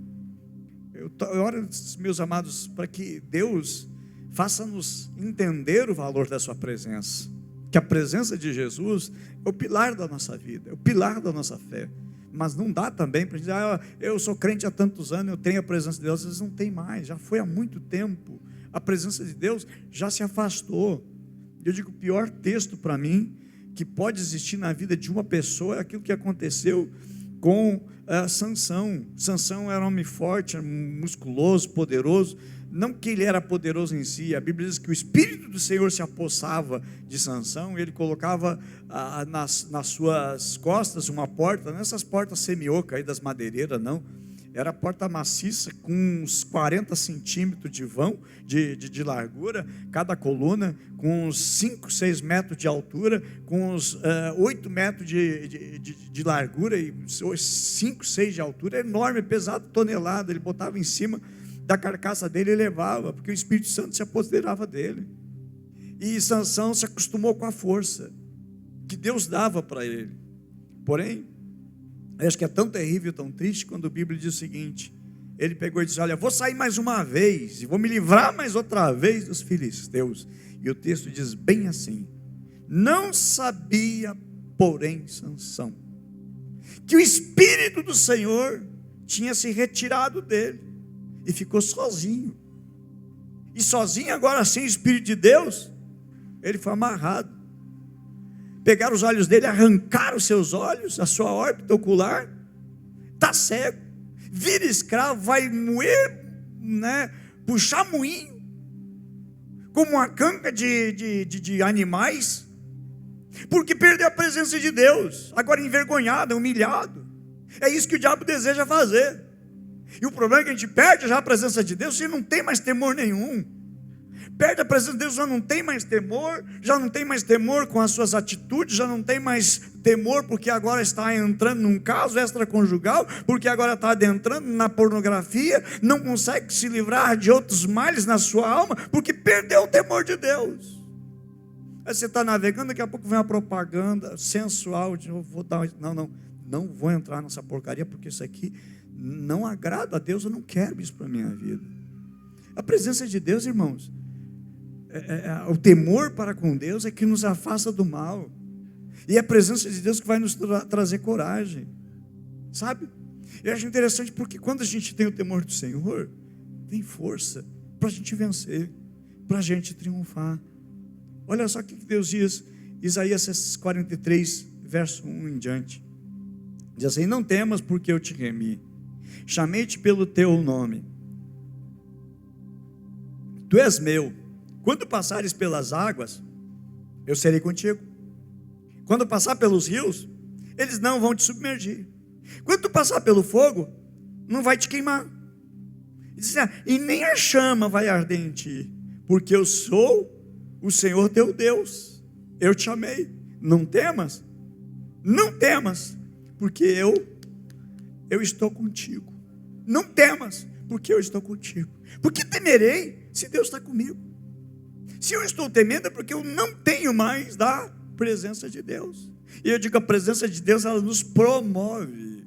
Eu oro, meus amados, para que Deus faça-nos entender o valor da sua presença, que a presença de Jesus é o pilar da nossa vida, é o pilar da nossa fé. Mas não dá também para dizer: eu sou crente há tantos anos, eu tenho a presença de Deus. Às vezes não tem mais, já foi há muito tempo. A presença de Deus já se afastou. Eu digo, o pior texto para mim que pode existir na vida de uma pessoa é aquilo que aconteceu com Sansão. Sansão era um homem forte, musculoso, poderoso. Não que ele era poderoso em si. A Bíblia diz que o Espírito do Senhor se apossava de Sansão. Ele colocava nas suas costas uma porta, nessas portas semi-oca aí das madeireiras, não. Era porta maciça, com uns 40 centímetros de vão, de largura, cada coluna, com uns 5, 6 metros de altura, com uns 8 metros de largura e 5, 6 de altura, enorme, pesado, tonelada. Ele botava em cima da carcaça dele e levava, porque o Espírito Santo se apoderava dele. E Sansão se acostumou com a força que Deus dava para ele. Porém, eu acho que é tão terrível, tão triste, quando a Bíblia diz o seguinte: ele pegou e disse: olha, vou sair mais uma vez, e vou me livrar mais outra vez dos filisteus. E o texto diz bem assim: não sabia, porém, Sansão, que o Espírito do Senhor tinha se retirado dele, e ficou sozinho. E sozinho agora, sem o Espírito de Deus, ele foi amarrado. Pegaram os olhos dele, arrancaram os seus olhos, a sua órbita ocular, está cego, vira escravo, vai moer, puxar moinho, como uma canga de animais, porque perdeu a presença de Deus, agora envergonhado, humilhado. É isso que o diabo deseja fazer. E o problema é que a gente perde já a presença de Deus e não tem mais temor nenhum. Perde a presença de Deus, já não tem mais temor com as suas atitudes, já não tem mais temor porque agora está entrando num caso extraconjugal, porque agora está adentrando na pornografia, não consegue se livrar de outros males na sua alma, porque perdeu o temor de Deus. Aí você está navegando, daqui a pouco vem uma propaganda sensual, não vou entrar nessa porcaria, porque isso aqui não agrada a Deus, eu não quero isso para a minha vida. A presença de Deus, irmãos, o temor para com Deus é que nos afasta do mal, e é a presença de Deus que vai nos trazer coragem, sabe? Eu acho interessante porque quando a gente tem o temor do Senhor, tem força para a gente vencer, para a gente triunfar. Olha só o que Deus diz, Isaías 43, verso 1 em diante, diz assim: não temas, porque eu te remi, chamei-te pelo teu nome, Tu és meu. Quando passares pelas águas, eu serei contigo. Quando passar pelos rios, eles não vão te submergir. Quando tu passar pelo fogo, não vai te queimar. E nem a chama vai arder em ti, porque eu sou o Senhor teu Deus. Eu te amei. Não temas, não temas, porque eu estou contigo. Não temas, porque eu estou contigo. Porque temerei se Deus está comigo? Se eu estou temendo é porque eu não tenho mais da presença de Deus. E eu digo, a presença de Deus, ela nos promove.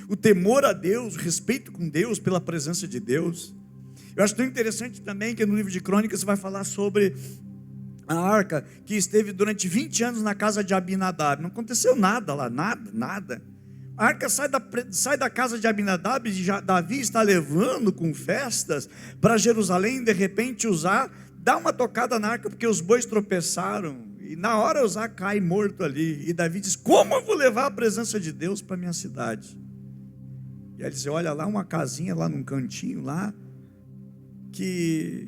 O temor a Deus, o respeito com Deus pela presença de Deus. Eu acho tão interessante também que no livro de Crônicas vai falar sobre a arca que esteve durante 20 anos na casa de Abinadab. Não aconteceu nada lá, nada. A arca sai da casa de Abinadab e Davi está levando com festas para Jerusalém. De repente dá uma tocada na arca porque os bois tropeçaram. E na hora Uzá cai morto ali. E Davi diz, como eu vou levar a presença de Deus para a minha cidade? E aí ele diz, olha lá uma casinha lá num cantinho lá, que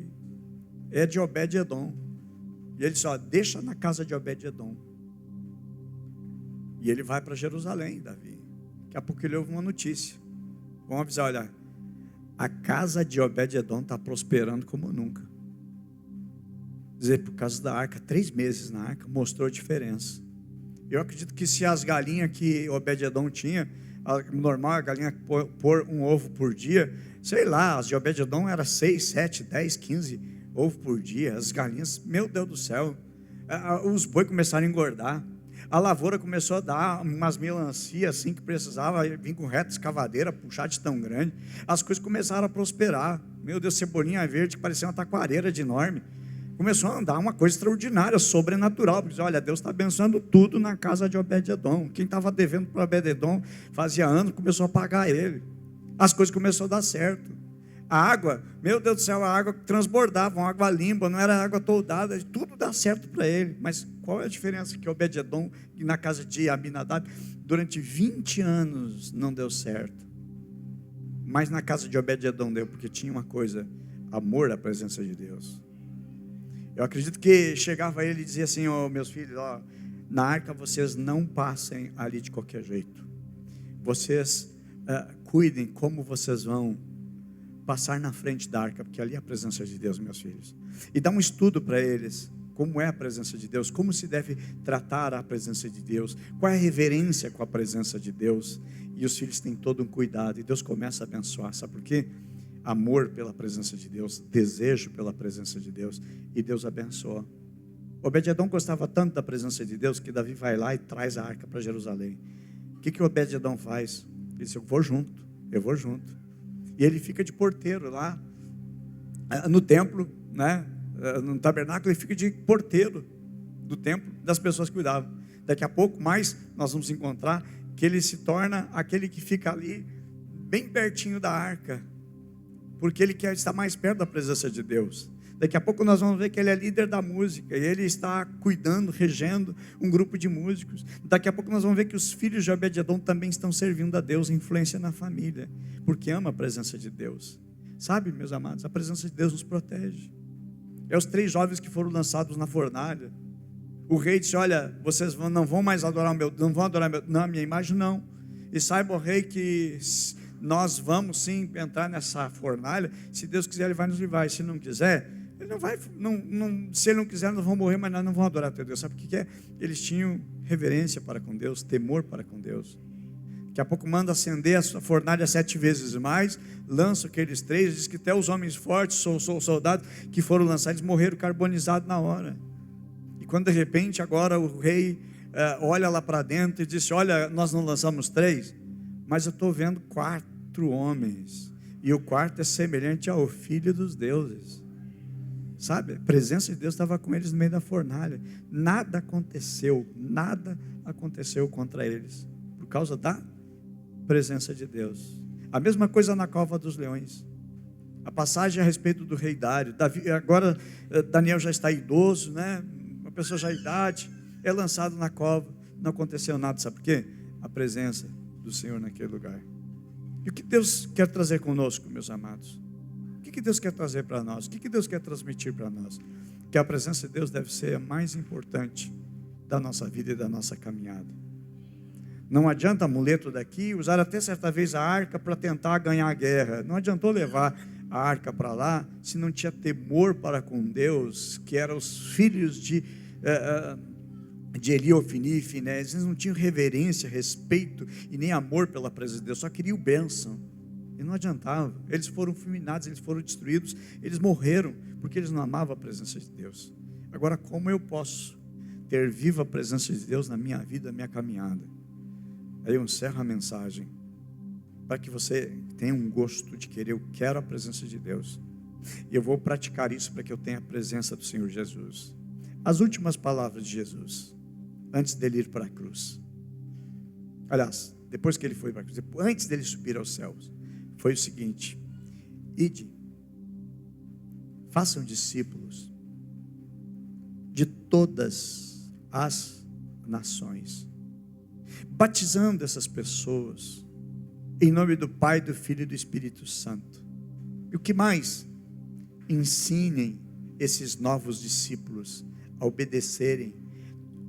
é de Obed-edom. E ele diz, deixa na casa de Obed-edom. E ele vai para Jerusalém, Davi. Daqui a pouco ele ouve uma notícia. Vamos avisar, olha, a casa de Obed-edom está prosperando como nunca. Dizer, por causa da arca, 3 meses na arca, mostrou a diferença. Eu acredito que se as galinhas que Obed-edom tinha, normal a galinha pôr um ovo por dia, sei lá, as de Obed-edom era 6, 7, 10, 15 ovos por dia. As galinhas, meu Deus do céu, os boi começaram a engordar. A lavoura começou a dar umas melancias assim que precisava vir com reta escavadeira, puxar de tão grande. As coisas começaram a prosperar. Meu Deus, cebolinha verde que parecia uma taquareira de enorme. Começou a andar uma coisa extraordinária, sobrenatural. Porque, olha, Deus está abençoando tudo na casa de Obed-edom. Quem estava devendo para Obed-edom fazia anos, começou a pagar ele. As coisas começaram a dar certo. A água, meu Deus do céu, a água transbordava, uma água limpa, não era água toldada, tudo dá certo para ele. Mas qual é a diferença? Que Obed-edom, na casa de Abinadab, durante 20 anos não deu certo. Mas na casa de Obed-edom deu, porque tinha uma coisa, amor à presença de Deus. Eu acredito que chegava ele e dizia assim, meus filhos, na arca vocês não passem ali de qualquer jeito. Vocês cuidem como vocês vão passar na frente da arca, porque ali é a presença de Deus, meus filhos. E dá um estudo para eles, como é a presença de Deus, como se deve tratar a presença de Deus, qual é a reverência com a presença de Deus. E os filhos têm todo um cuidado, e Deus começa a abençoar, sabe por quê? Amor pela presença de Deus, desejo pela presença de Deus, e Deus abençoa. Obed-edom gostava tanto da presença de Deus, que Davi vai lá e traz a arca para Jerusalém. O que Obed-edom faz? Ele diz, eu vou junto. E ele fica de porteiro lá, no templo, né? No tabernáculo, ele fica de porteiro do templo, das pessoas que cuidavam. Daqui a pouco mais, nós vamos encontrar que ele se torna aquele que fica ali, bem pertinho da arca, porque ele quer estar mais perto da presença de Deus. Daqui a pouco nós vamos ver que ele é líder da música, e ele está cuidando, regendo um grupo de músicos. Daqui a pouco nós vamos ver que os filhos de Obed-edom também estão servindo a Deus, influência na família, porque ama a presença de Deus. Sabe, meus amados, a presença de Deus nos protege. É os 3 jovens que foram lançados na fornalha. O rei disse, olha, vocês não vão mais adorar a minha imagem, não. E saiba, o rei, que nós vamos sim entrar nessa fornalha. Se Deus quiser, ele vai nos livrar. E se não quiser, ele não vai. Se ele não quiser, nós vamos morrer, mas nós não vamos adorar a Deus. Sabe o que é? Eles tinham reverência para com Deus, temor para com Deus. Daqui a pouco manda acender a fornalha 7 vezes mais, lança aqueles 3, diz que até os homens fortes, soldados que foram lançados, morreram carbonizados na hora. E quando de repente agora o rei olha lá para dentro e diz, olha, nós não lançamos 3, mas eu estou vendo 4 homens, e o quarto é semelhante ao filho dos deuses. Sabe, a presença de Deus estava com eles no meio da fornalha. Nada aconteceu contra eles, por causa da presença de Deus. A mesma coisa na cova dos leões. A passagem a respeito do rei Dário. Agora Daniel já está idoso, né? Uma pessoa já de idade, é lançado na cova, não aconteceu nada, sabe por quê? A presença do Senhor naquele lugar. E o que Deus quer trazer conosco, meus amados? O que Deus quer trazer para nós? O que Deus quer transmitir para nós? Que a presença de Deus deve ser a mais importante da nossa vida e da nossa caminhada. Não adianta amuleto daqui, usar até certa vez a arca para tentar ganhar a guerra. Não adiantou levar a arca para lá, se não tinha temor para com Deus, que eram os filhos de Eli, Ofni e Finéias. Eles não tinham reverência, respeito e nem amor pela presença de Deus, só queriam bênção. E não adiantava, eles foram fulminados, eles foram destruídos, eles morreram, porque eles não amavam a presença de Deus. Agora, como eu posso ter viva a presença de Deus na minha vida, na minha caminhada? Aí eu encerro a mensagem, para que você tenha um gosto de querer, eu quero a presença de Deus, e eu vou praticar isso para que eu tenha a presença do Senhor Jesus. As últimas palavras de Jesus, antes dele ir para a cruz, aliás, depois que ele foi para a cruz, antes dele subir aos céus, foi o seguinte: ide, façam discípulos de todas as nações, batizando essas pessoas em nome do Pai, do Filho e do Espírito Santo. E o que mais? Ensinem esses novos discípulos a obedecerem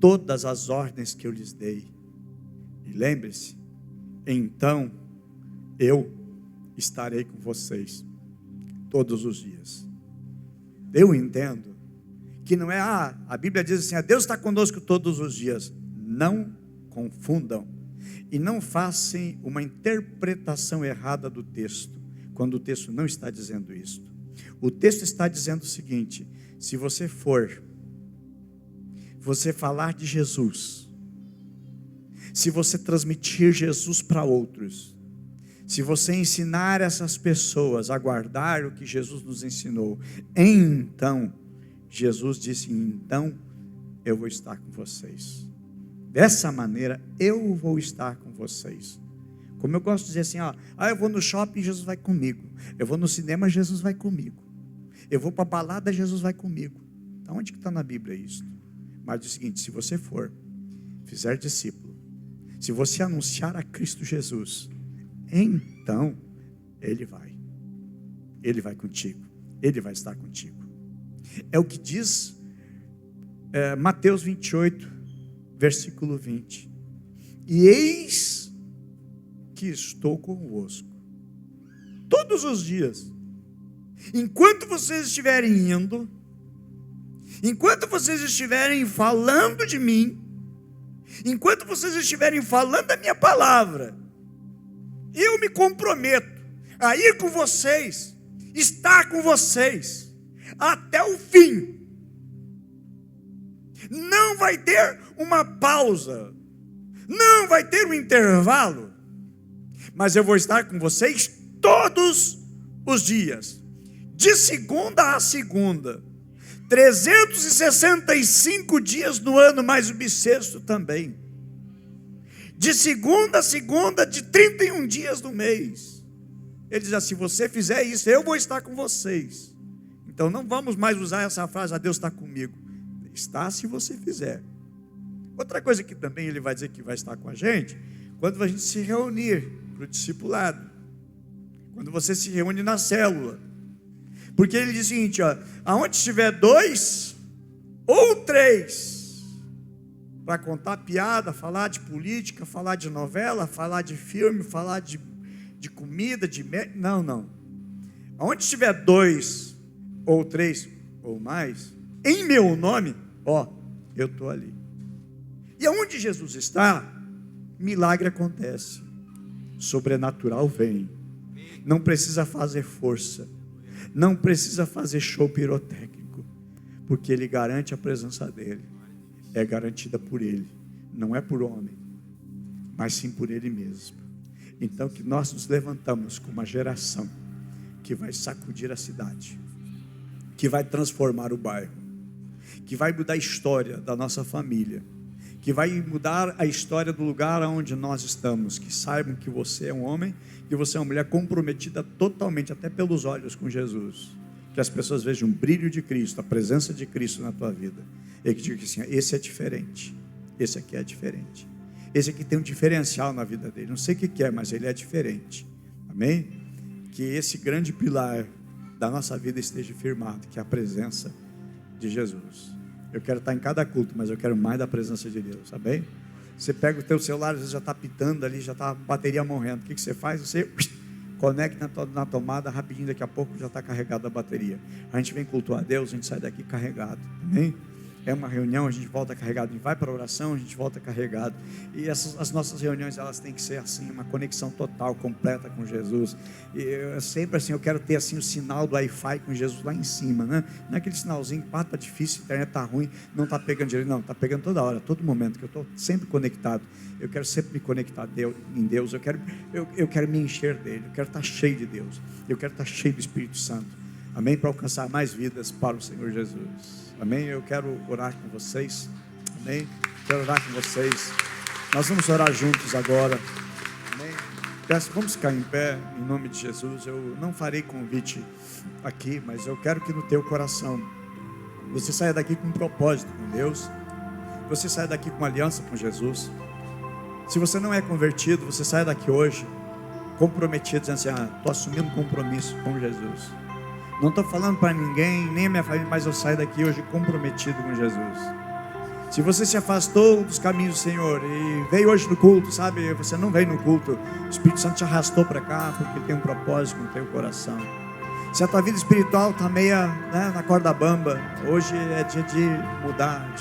todas as ordens que eu lhes dei. E lembre-se, então eu estarei com vocês todos os dias. Eu entendo que não é, a Bíblia diz assim, Deus está conosco todos os dias. Não confundam e não façam uma interpretação errada do texto, quando o texto não está dizendo isso. O texto está dizendo o seguinte: se você falar de Jesus, se você transmitir Jesus para outros, se você ensinar essas pessoas a guardar o que Jesus nos ensinou, então, Jesus disse, então eu vou estar com vocês. Dessa maneira, eu vou estar com vocês. Como eu gosto de dizer assim, eu vou no shopping, Jesus vai comigo. Eu vou no cinema, Jesus vai comigo. Eu vou para a balada, Jesus vai comigo. Onde que está na Bíblia isso? Mas diz o seguinte: se você fizer discípulo, se você anunciar a Cristo Jesus, então Ele vai contigo, Ele vai estar contigo. É o que diz Mateus 28, versículo 20: e eis que estou convosco todos os dias, enquanto vocês estiverem indo, enquanto vocês estiverem falando de mim, enquanto vocês estiverem falando da minha palavra, eu me comprometo a ir com vocês, estar com vocês até o fim. Não vai ter uma pausa, não vai ter um intervalo, mas eu vou estar com vocês todos os dias, de segunda a segunda, 365 dias no ano, mais o bissexto também, de segunda a segunda, de 31 dias no mês. Ele diz assim: se você fizer isso, eu vou estar com vocês. Então não vamos mais usar essa frase, Deus está comigo. Está se você fizer. Outra coisa que também ele vai dizer que vai estar com a gente, quando a gente se reunir para o discipulado, quando você se reúne na célula, porque ele diz o seguinte, aonde estiver 2 ou 3, para contar piada, falar de política, falar de novela, falar de filme, falar de comida, não, aonde estiver 2 ou 3 ou mais, em meu nome, eu estou ali. E aonde Jesus está, milagre acontece, sobrenatural vem. Não precisa fazer força, não precisa fazer show pirotécnico, porque Ele garante a presença dEle, é garantida por Ele, não é por homem, mas sim por Ele mesmo. Então que nós nos levantamos com uma geração que vai sacudir a cidade, que vai transformar o bairro, que vai mudar a história da nossa família, que vai mudar a história do lugar onde nós estamos, que saibam que você é um homem, que você é uma mulher comprometida totalmente, até pelos olhos com Jesus, que as pessoas vejam o brilho de Cristo, a presença de Cristo na tua vida, e que digam assim, esse é diferente, esse aqui é diferente, esse aqui tem um diferencial na vida dele, não sei o que é, mas ele é diferente, amém? Que esse grande pilar da nossa vida esteja firmado, que é a presença de Jesus. Eu quero estar em cada culto, mas eu quero mais da presença de Deus, tá bem? Você pega o teu celular, às vezes já está pitando ali, já está a bateria morrendo. O que você faz? Você conecta na tomada, rapidinho, daqui a pouco já está carregada a bateria. A gente vem cultuar a Deus, a gente sai daqui carregado, amém? É uma reunião, a gente volta carregado, a gente vai para a oração, a gente volta carregado. E as nossas reuniões, elas têm que ser assim, uma conexão total, completa com Jesus. E eu, sempre assim, eu quero ter assim o sinal do Wi-Fi com Jesus lá em cima, né? Não é aquele sinalzinho, pá, tá difícil, a internet tá ruim, não tá pegando direito, não, tá pegando toda hora, todo momento, que eu estou sempre conectado. Eu quero sempre me conectar em Deus, eu quero me encher dele, eu quero estar cheio de Deus, eu quero estar cheio do Espírito Santo, amém? Para alcançar mais vidas para o Senhor Jesus. Amém? Eu quero orar com vocês. Amém? Quero orar com vocês. Nós vamos orar juntos agora. Amém? Vamos ficar em pé em nome de Jesus. Eu não farei convite aqui, mas eu quero que no teu coração você saia daqui com um propósito com Deus. Você saia daqui com uma aliança com Jesus. Se você não é convertido, você saia daqui hoje comprometido, dizendo assim: estou assumindo um compromisso com Jesus. Não estou falando para ninguém, nem a minha família, mas eu saio daqui hoje comprometido com Jesus. Se você se afastou dos caminhos do Senhor e veio hoje no culto, sabe, você não veio no culto, o Espírito Santo te arrastou para cá, porque tem um propósito no teu coração. Se a tua vida espiritual está meia, né, na corda bamba, hoje é dia de mudar,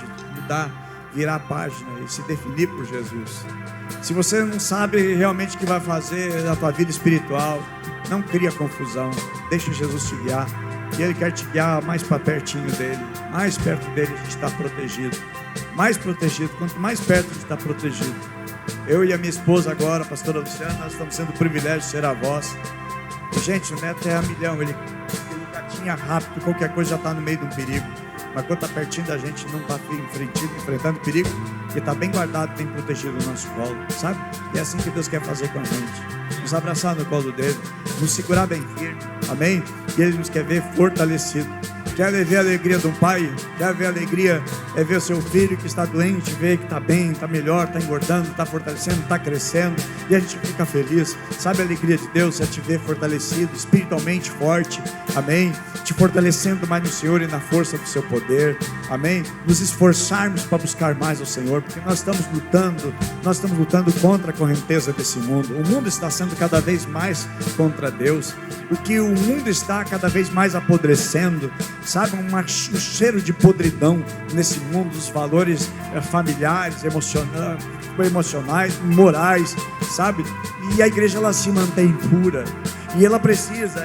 virar a página e se definir por Jesus. Se você não sabe realmente o que vai fazer na tua vida espiritual, não cria confusão, deixa Jesus te guiar, e Ele quer te guiar mais para pertinho dEle, mais perto dEle a gente está protegido, mais protegido, quanto mais perto a gente está protegido. Eu e a minha esposa agora, a pastora Luciana, nós estamos sendo o privilégio de ser avós. Gente, o neto é a milhão, ele gatinha rápido, qualquer coisa já está no meio de um perigo. Mas quando está pertinho da gente, não está enfrentando perigo, porque está bem guardado, bem protegido no nosso colo, sabe? E é assim que Deus quer fazer com a gente, nos abraçar no colo dele, nos segurar bem firme, amém? E Ele nos quer ver fortalecido. Quer ver a alegria de um pai? Quer ver a alegria, é ver o seu filho que está doente, ver que está bem, está melhor, está engordando, está fortalecendo, está crescendo, e a gente fica feliz. Sabe a alegria de Deus? É te ver fortalecido, espiritualmente forte, amém? Te fortalecendo mais no Senhor e na força do seu poder, amém? Nos esforçarmos para buscar mais ao Senhor, porque nós estamos lutando contra a correnteza desse mundo. O mundo está sendo cada vez mais contra Deus, o que o mundo está cada vez mais apodrecendo, sabe, um cheiro de podridão nesse mundo, dos valores familiares, emocionais, morais, sabe? E a igreja, ela se mantém pura, e eu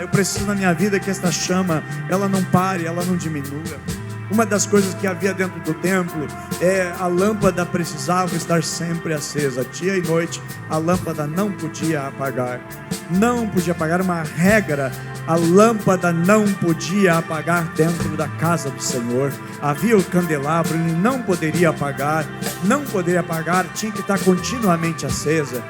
preciso na minha vida que esta chama, ela não pare, ela não diminua. Uma das coisas que havia dentro do templo é a lâmpada precisava estar sempre acesa, dia e noite. A lâmpada não podia apagar, uma regra. A lâmpada não podia apagar dentro da casa do Senhor. Havia o candelabro, ele não poderia apagar, tinha que estar continuamente acesa.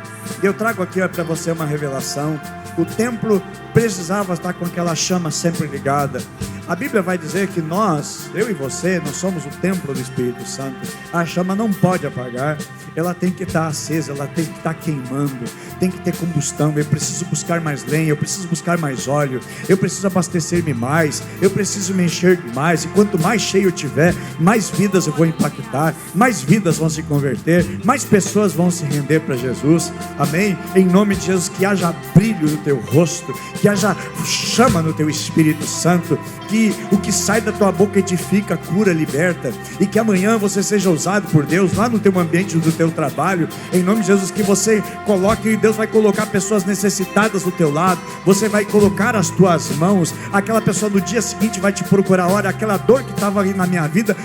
Eu trago aqui para você uma revelação. O templo precisava estar com aquela chama sempre ligada. A Bíblia vai dizer que nós, eu e você, nós somos o templo do Espírito Santo. A chama não pode apagar, ela tem que estar acesa, ela tem que estar queimando, tem que ter combustão. Eu preciso buscar mais lenha, eu preciso buscar mais óleo, eu preciso abastecer-me mais, eu preciso me encher mais. E quanto mais cheio eu tiver, mais vidas eu vou impactar, mais vidas vão se converter, mais pessoas vão se render para Jesus, amém? Em nome de Jesus, que haja brilho no teu rosto, que haja chama no teu Espírito Santo, que o que sai da tua boca edifica, cura, liberta, e que amanhã você seja usado por Deus lá no teu ambiente do teu trabalho, em nome de Jesus, que você coloque, e Deus vai colocar pessoas necessitadas do teu lado, você vai colocar as tuas mãos, aquela pessoa no dia seguinte vai te procurar. Olha, aquela dor que estava aí na minha vida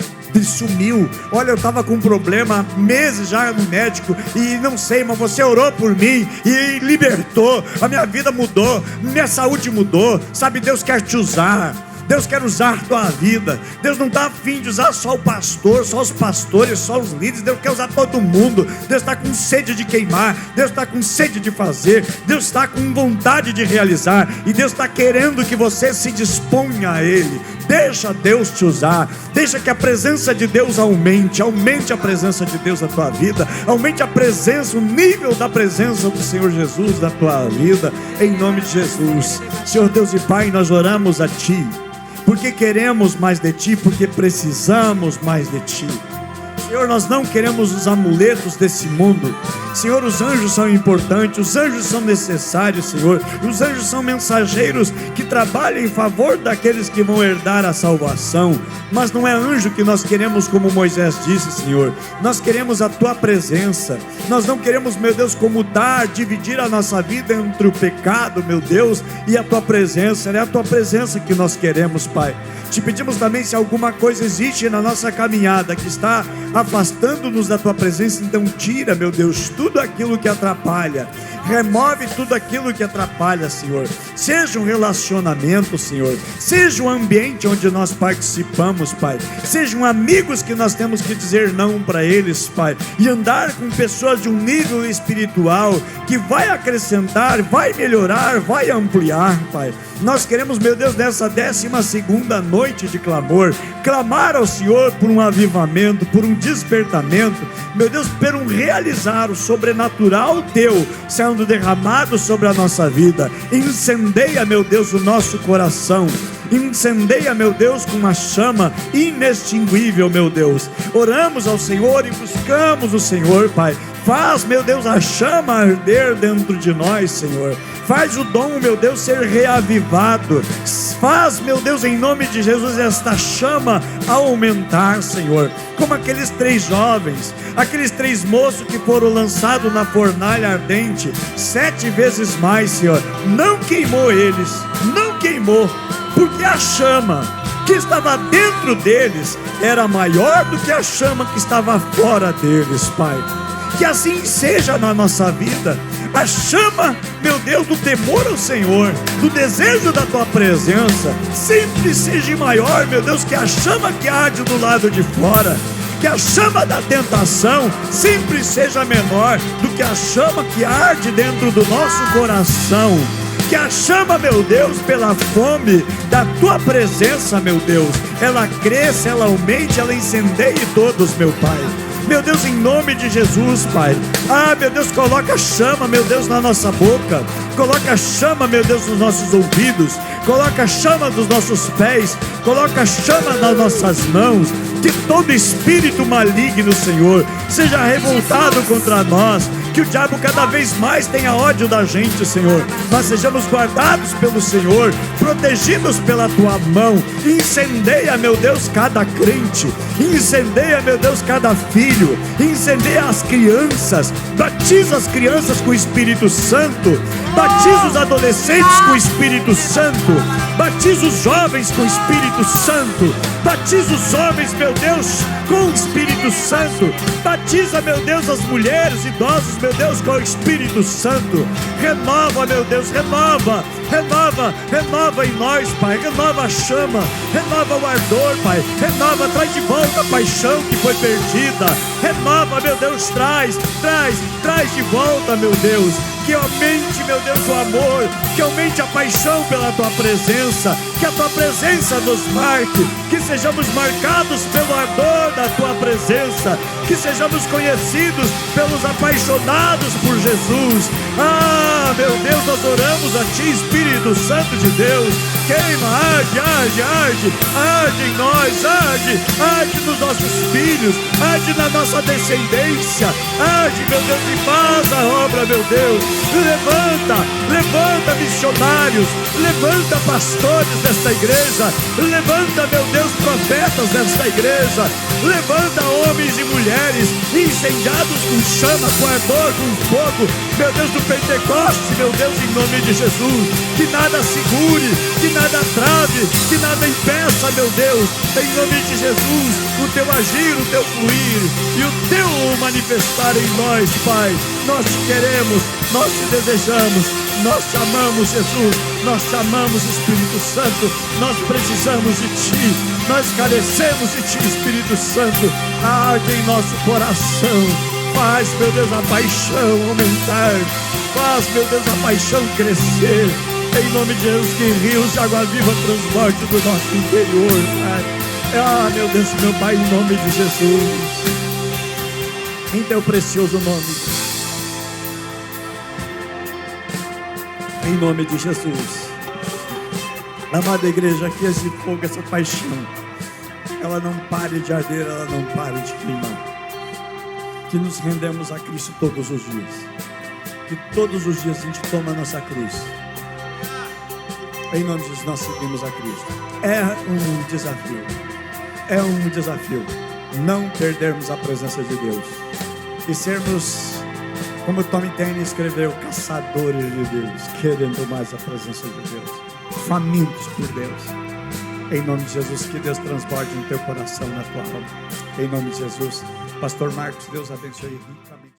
sumiu, olha, eu estava com um problema meses já no médico, e não sei, mas você orou por mim, e libertou, a minha vida mudou, minha saúde mudou, sabe? Deus quer te usar, Deus quer usar a tua vida. Deus não está a fim de usar só o pastor, só os pastores, só os líderes. Deus quer usar todo mundo. Deus está com sede de queimar, Deus está com sede de fazer, Deus está com vontade de realizar, e Deus está querendo que você se disponha a Ele. Deixa Deus te usar, deixa que a presença de Deus aumente a presença de Deus na tua vida, aumente a presença, o nível da presença do Senhor Jesus na tua vida, em nome de Jesus. Senhor Deus e Pai, nós oramos a Ti, porque queremos mais de Ti, porque precisamos mais de Ti. Senhor, nós não queremos os amuletos desse mundo. Senhor, os anjos são importantes, os anjos são necessários, Senhor. Os anjos são mensageiros que trabalham em favor daqueles que vão herdar a salvação. Mas não é anjo que nós queremos, como Moisés disse, Senhor. Nós queremos a Tua presença. Nós não queremos, meu Deus, como dividir a nossa vida entre o pecado, meu Deus, e a Tua presença. É a Tua presença que nós queremos, Pai. Te pedimos também, se alguma coisa existe na nossa caminhada que está afastando-nos da Tua presença, então tira, meu Deus, tudo aquilo que atrapalha, remove tudo aquilo que atrapalha, Senhor. Seja um relacionamento, Senhor, seja um ambiente onde nós participamos, Pai, sejam amigos que nós temos que dizer não para eles, Pai, e andar com pessoas de um nível espiritual que vai acrescentar, vai melhorar, vai ampliar, Pai. Nós queremos, meu Deus, nessa 12ª noite de clamor, clamar ao Senhor por um avivamento, por um despertamento, meu Deus, por um realizar o sobrenatural Teu sendo derramado sobre a nossa vida. Incendeia, meu Deus, o nosso coração. Incendeia, meu Deus, com uma chama inextinguível, meu Deus. Oramos ao Senhor e buscamos o Senhor, Pai. Faz, meu Deus, a chama arder dentro de nós, Senhor. Faz o dom, meu Deus, ser reavivado. Faz, meu Deus, em nome de Jesus, esta chama aumentar, Senhor. Como aqueles 3 jovens, aqueles 3 moços que foram lançados na fornalha ardente, 7 vezes mais, Senhor. Não queimou eles, não queimou, porque a chama que estava dentro deles era maior do que a chama que estava fora deles, Pai. Que assim seja na nossa vida. A chama, meu Deus, do temor ao Senhor, do desejo da Tua presença, sempre seja maior, meu Deus, que a chama que arde do lado de fora. Que a chama da tentação sempre seja menor do que a chama que arde dentro do nosso coração. Que a chama, meu Deus, pela fome da Tua presença, meu Deus, ela cresça, ela aumente, ela incendeie todos, meu Pai. Meu Deus, em nome de Jesus, Pai. Meu Deus, coloca a chama, meu Deus, na nossa boca. Coloca a chama, meu Deus, nos nossos ouvidos. Coloca a chama nos nossos pés. Coloca a chama nas nossas mãos. Que todo espírito maligno, Senhor, seja revoltado contra nós. Que o diabo cada vez mais tenha ódio da gente, Senhor. Nós sejamos guardados pelo Senhor, protegidos pela Tua mão. Incendeia, meu Deus, cada crente. Incendeia, meu Deus, cada filho. Incendeia as crianças. Batiza as crianças com o Espírito Santo. Batiza os adolescentes com o Espírito Santo. Batiza os jovens com o Espírito Santo. Batiza os homens, meu Deus, com o Espírito Santo. Batiza, meu Deus, as mulheres, idosos, meu Deus, com o Espírito Santo. Renova, meu Deus, renova. Renova em nós, Pai. Renova a chama, renova o ardor, Pai. Renova, traz de volta a paixão que foi perdida. Renova, meu Deus, traz de volta, meu Deus. Que aumente, meu Deus, o amor. Que aumente a paixão pela Tua presença. Que a Tua presença nos marque. Que sejamos marcados pelo ardor da Tua presença. Que sejamos conhecidos pelos apaixonados por Jesus. Meu Deus, nós oramos a Ti, Espírito Santo de Deus. Queima, arde em nós, arde nos nossos filhos, arde na nossa descendência, arde, meu Deus, e faz a obra, meu Deus. Levanta missionários, levanta pastores desta igreja, levanta, meu Deus, profetas desta igreja, levanta homens e mulheres incendiados com chama, com ardor, com fogo, meu Deus, do Pentecoste, meu Deus, em nome de Jesus. Que nada segure, que nada trave, que nada impeça, meu Deus, em nome de Jesus, o Teu agir, o Teu fluir e o Teu manifestar em nós, Pai. Nós te queremos, nós te desejamos, nós te amamos, Jesus, nós te amamos, Espírito Santo. Nós precisamos de Ti, nós carecemos de Ti, Espírito Santo. Arde em nosso coração. Faz, meu Deus, a paixão aumentar. Faz, meu Deus, a paixão crescer. Em nome de Jesus, que rios de água viva transborde do nosso interior, Pai. Meu Deus, meu Pai, em nome de Jesus. Em teu precioso nome. Em nome de Jesus. Amada igreja, que esse fogo, essa paixão, ela não pare de arder, ela não pare de queimar. Que nos rendemos a Cristo todos os dias. Que todos os dias a gente toma a nossa cruz. Em nome de Jesus, nós seguimos a Cristo. É um desafio. É um desafio. Não perdermos a presença de Deus. E sermos, como Tommy Tenney escreveu, caçadores de Deus, querendo mais a presença de Deus, famintos por Deus. Em nome de Jesus, que Deus transborde no teu coração, na tua alma. Em nome de Jesus. Pastor Marcos, Deus abençoe ricamente.